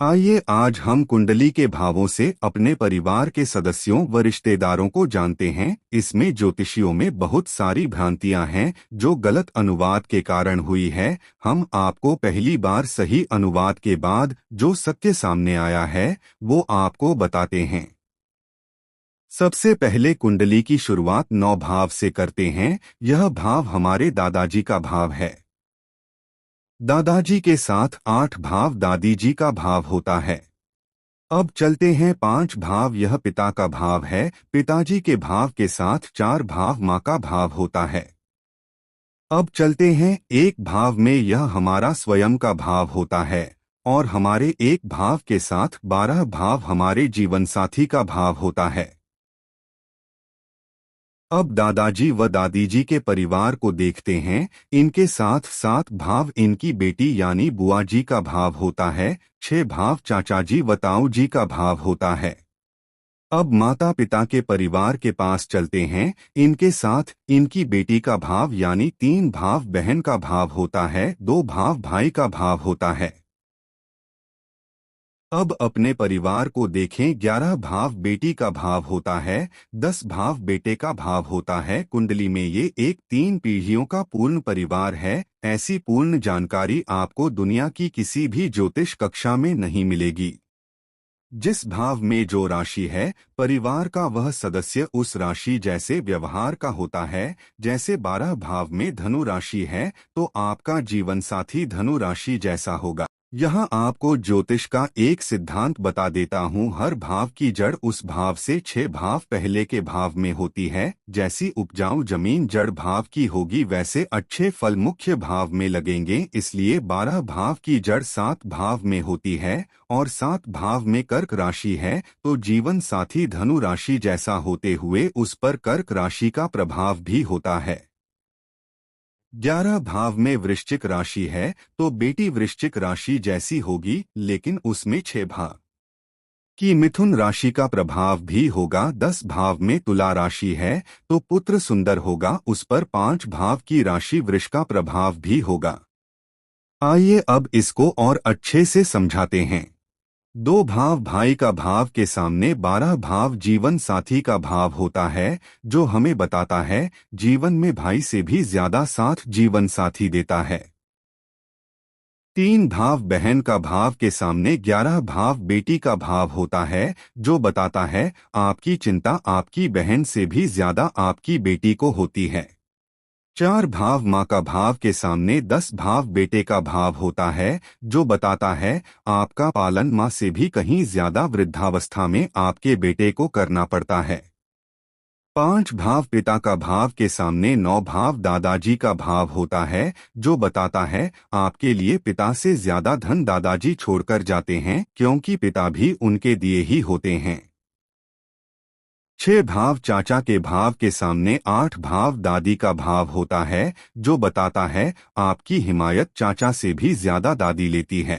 आइए आज हम कुंडली के भावों से अपने परिवार के सदस्यों व रिश्तेदारों को जानते हैं। इसमें ज्योतिषियों में बहुत सारी भ्रांतियां हैं जो गलत अनुवाद के कारण हुई है। हम आपको पहली बार सही अनुवाद के बाद जो सत्य सामने आया है वो आपको बताते हैं। सबसे पहले कुंडली की शुरुआत 9 भाव से करते हैं। यह भाव हमारे दादाजी का भाव है। दादाजी के साथ 8 भाव दादी जी का भाव होता है। अब चलते हैं 5 भाव, यह पिता का भाव है। पिताजी के भाव के साथ 4 भाव माँ का भाव होता है। अब चलते हैं 1 भाव में, यह हमारा स्वयं का भाव होता है और हमारे 1 भाव के साथ 12 भाव हमारे जीवन साथी का भाव होता है। अब दादाजी व दादी जी के परिवार को देखते हैं। इनके साथ 7 भाव इनकी बेटी यानी बुआ जी का भाव होता है। 6 भाव चाचा जी व ताऊ जी का भाव होता है। अब माता पिता के परिवार के पास चलते हैं। इनके साथ इनकी बेटी का भाव यानी 3 भाव बहन का भाव होता है। 2 भाव भाई का भाव होता है। अब अपने परिवार को देखें। 11 भाव बेटी का भाव होता है। 10 भाव बेटे का भाव होता है। कुंडली में ये एक 3 पीढ़ियों का पूर्ण परिवार है। ऐसी पूर्ण जानकारी आपको दुनिया की किसी भी ज्योतिष कक्षा में नहीं मिलेगी। जिस भाव में जो राशि है, परिवार का वह सदस्य उस राशि जैसे व्यवहार का होता है। जैसे 12 भाव में धनु राशि है तो आपका जीवन साथी धनु राशि जैसा होगा। यहाँ आपको ज्योतिष का एक सिद्धांत बता देता हूँ। हर भाव की जड़ उस भाव से 6 भाव पहले के भाव में होती है। जैसी उपजाऊ जमीन जड़ भाव की होगी वैसे अच्छे फल मुख्य भाव में लगेंगे। इसलिए 12 भाव की जड़ 7 भाव में होती है और 7 भाव में कर्क राशि है तो जीवन साथी धनु राशि जैसा होते हुए उस पर कर्क राशि का प्रभाव भी होता है। 11 भाव में वृश्चिक राशि है तो बेटी वृश्चिक राशि जैसी होगी, लेकिन उसमें 6 भाव की मिथुन राशि का प्रभाव भी होगा। 10 भाव में तुला राशि है तो पुत्र सुंदर होगा, उस पर 5 भाव की राशि वृष का प्रभाव भी होगा। आइए अब इसको और अच्छे से समझाते हैं। 2 भाव भाई का भाव के सामने 12 भाव जीवन साथी का भाव होता है, जो हमें बताता है जीवन में भाई से भी ज्यादा साथ जीवन साथी देता है। 3 भाव बहन का भाव के सामने 11 भाव बेटी का भाव होता है, जो बताता है आपकी चिंता आपकी बहन से भी ज्यादा आपकी बेटी को होती है। 4 भाव माँ का भाव के सामने 10 भाव बेटे का भाव होता है, जो बताता है आपका पालन माँ से भी कहीं ज्यादा वृद्धावस्था में आपके बेटे को करना पड़ता है। 5 भाव पिता का भाव के सामने 9 भाव दादाजी का भाव होता है, जो बताता है आपके लिए पिता से ज्यादा धन दादाजी छोड़कर जाते हैं, क्योंकि पिता भी उनके दिए ही होते हैं। 6 भाव चाचा के भाव के सामने 8 भाव दादी का भाव होता है, जो बताता है आपकी हिमायत चाचा से भी ज्यादा दादी लेती है।